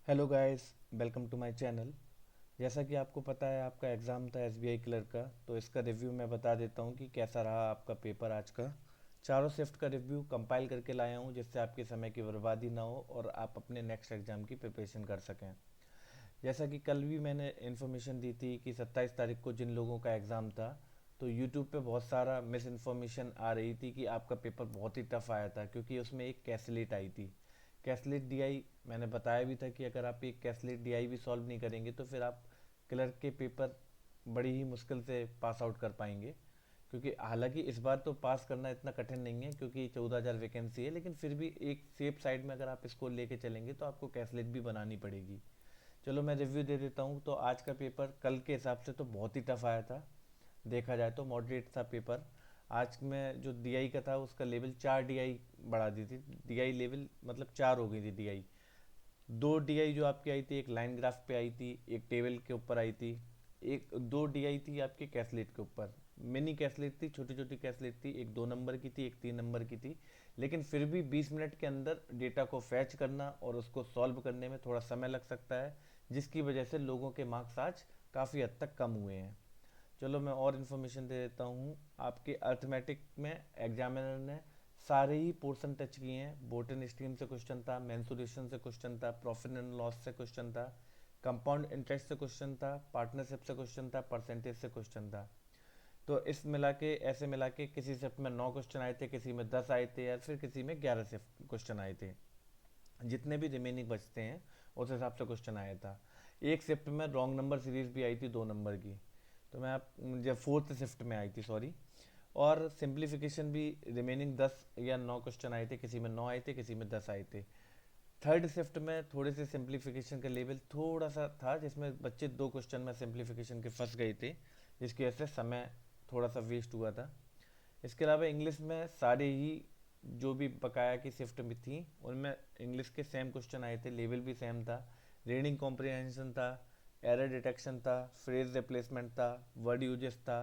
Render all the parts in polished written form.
Hello guys, welcome to my channel. जैसा कि आपको पता है, आपका एग्ज़ाम था एसबीआई क्लर्क का। तो इसका रिव्यू मैं बता देता हूँ कि कैसा रहा आपका पेपर आज का। चारों शिफ्ट का रिव्यू कंपाइल करके लाया हूँ, जिससे आपके समय की बर्बादी ना हो और आप अपने नेक्स्ट एग्ज़ाम की प्रिपरेशन कर सकें। जैसा कि कल भी मैंने इन्फॉर्मेशन दी थी कि 27 तारीख को जिन लोगों का एग्ज़ाम था, तो यूट्यूब पे बहुत सारा मिस इन्फॉर्मेशन आ रही थी कि आपका पेपर बहुत ही टफ आया था, क्योंकि उसमें एक कैसलेट आई थी। कैसलेट डीआई मैंने बताया भी था कि अगर आप एक कैसलेट डीआई भी सॉल्व नहीं करेंगे तो फिर आप क्लर्क के पेपर बड़ी ही मुश्किल से पास आउट कर पाएंगे। क्योंकि हालांकि इस बार तो पास करना इतना कठिन नहीं है, क्योंकि 14,000 वैकेंसी है, लेकिन फिर भी एक सेफ साइड में अगर आप इसको लेके चलेंगे तो आपको कैसलेट भी बनानी पड़ेगी। चलो मैं रिव्यू दे देता हूँ। तो आज का पेपर कल के हिसाब से तो बहुत ही टफ आया था। देखा जाए तो मॉडरेट था पेपर। आज में जो डीआई का था उसका लेवल 4 डीआई बढ़ा दी थी। डीआई लेवल मतलब 4 हो गई थी डीआई। दो डीआई जो आपकी आई थी, एक लाइन ग्राफ पे आई थी, एक टेबल के ऊपर आई थी। एक दो डीआई थी आपके कैसलेट के ऊपर। मिनी कैसलेट थी, छोटी छोटी कैसलेट थी, एक 2 नंबर की थी, एक 3 नंबर की थी। लेकिन फिर भी 20 मिनट के अंदर डेटा को फैच करना और उसको सॉल्व करने में थोड़ा समय लग सकता है, जिसकी वजह से लोगों के मार्क्स आज काफ़ी हद तक कम हुए हैं। चलो मैं और इन्फॉर्मेशन दे देता हूँ। आपके अर्थमेटिक में एग्जामिनर ने सारे ही पोर्शन टच किए हैं। बोटन स्ट्रीम से क्वेश्चन था, मेंसुरेशन से क्वेश्चन था, प्रॉफिट एंड लॉस से क्वेश्चन था, कंपाउंड इंटरेस्ट से क्वेश्चन था, पार्टनरशिप से क्वेश्चन था, परसेंटेज से क्वेश्चन था। तो इस मिला के ऐसे मिला के किसी शिफ्ट में 9 क्वेश्चन आए थे, किसी में 10 आए थे, या फिर किसी में 11 शिफ्ट क्वेश्चन आए थे। जितने भी रिमेनिंग बचते हैं उस हिसाब से क्वेश्चन आया था। एक शिफ्ट में रॉन्ग नंबर सीरीज भी आई थी 2 नंबर की। तो मैं आप जब फोर्थ शिफ्ट में आई थी, सॉरी। और सिंप्लीफिकेशन भी रिमेनिंग 10 या 9 क्वेश्चन आए थे, किसी में 9 आए थे, किसी में 10 आए थे। थर्ड शिफ्ट में थोड़े से सिंप्लीफिकेशन का लेवल थोड़ा सा था, जिसमें बच्चे 2 क्वेश्चन में सिंप्लीफिकेशन के फंस गए थे, जिसकी वजह से समय थोड़ा सा वेस्ट हुआ था। इसके अलावा इंग्लिश में सारे ही जो भी बकाया की शिफ्ट में थी उनमें इंग्लिश के सेम क्वेश्चन आए थे, लेवल भी सेम था। रीडिंग कॉम्प्रिहेंशन था, एरर डिटेक्शन था, फ्रेज रिप्लेसमेंट था, वर्ड यूजेस था,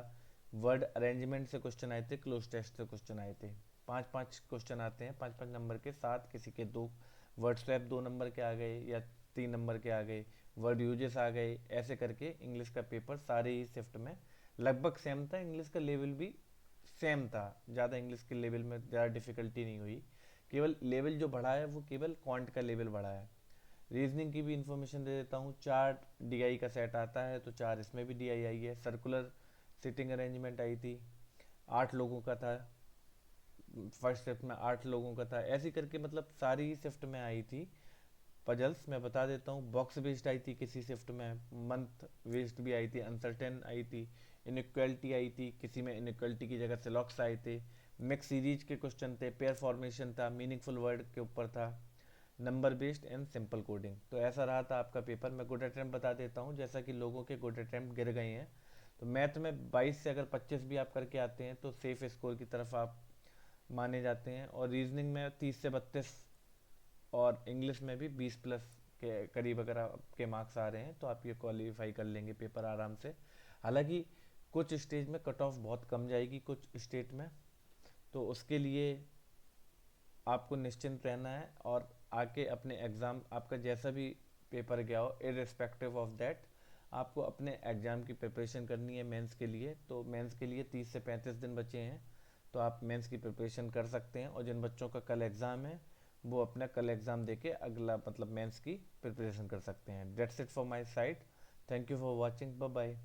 वर्ड अरेंजमेंट से क्वेश्चन आए थे, क्लोज टेस्ट से क्वेश्चन आए थे। 5-5 क्वेश्चन आते हैं, 5-5 नंबर के साथ, किसी के दो वर्ड स्वैप 2 नंबर के आ गए या 3 नंबर के आ गए, वर्ड यूजेस आ गए। ऐसे करके इंग्लिश का पेपर सारे ही शिफ्ट में लगभग सेम था। इंग्लिश का लेवल भी सेम था, ज़्यादा इंग्लिश के लेवल में ज़्यादा डिफिकल्टी नहीं हुई। केवल लेवल जो बढ़ा है वो केवल क्वांट का लेवल बढ़ा है। रीजनिंग की भी इंफॉर्मेशन दे देता हूँ। 4 डीआई का सेट आता है, तो 4 इसमें भी डीआई आई है। सर्कुलर सिटिंग अरेंजमेंट आई थी, 8 लोगों का था। फर्स्ट शिफ्ट में 8 लोगों का था। ऐसे करके मतलब सारी ही शिफ्ट में आई थी। पजल्स मैं बता देता हूँ। बॉक्स बेस्ड आई थी किसी शिफ्ट में, मंथ बेस्ड भी आई थी, अनसर्टेन आई थी, इनक्वलिटी आई थी, किसी में इनक्वलिटी की जगह से लॉक्स आए थे, मिक्स सीरीज के क्वेश्चन थे, पेयर फॉर्मेशन था, मीनिंगफुल वर्ड के ऊपर था, number based and simple coding. तो ऐसा रहा था आपका पेपर। मैं गुड अटेम्प्ट बता देता हूँ, जैसा कि लोगों के गुड अटेम्प्ट गिर गए हैं। तो मैथ में 22 से अगर 25 भी आप करके आते हैं तो सेफ स्कोर की तरफ आप माने जाते हैं। और रीजनिंग में 30 से 32, और इंग्लिश में भी 20 प्लस के करीब अगर आपके मार्क्स आ रहे हैं तो आप ये क्वालिफाई कर लेंगे पेपर आराम से। हालांकि कुछ स्टेज में कट ऑफ बहुत कम जाएगी कुछ स्टेट में, तो उसके लिए आपको निश्चिंत रहना है। और आके अपने एग्ज़ाम, आपका जैसा भी पेपर गया हो, इरिस्पेक्टिव ऑफ दैट, आपको अपने एग्ज़ाम की प्रिपरेशन करनी है मेंस के लिए। तो मेंस के लिए 30 से 35 दिन बचे हैं, तो आप मेंस की प्रिपरेशन कर सकते हैं। और जिन बच्चों का कल एग्ज़ाम है वो अपना कल एग्ज़ाम देके अगला मतलब मेंस की प्रिपरेशन कर सकते हैं। That's it for my side. Thank you for watching. Bye bye.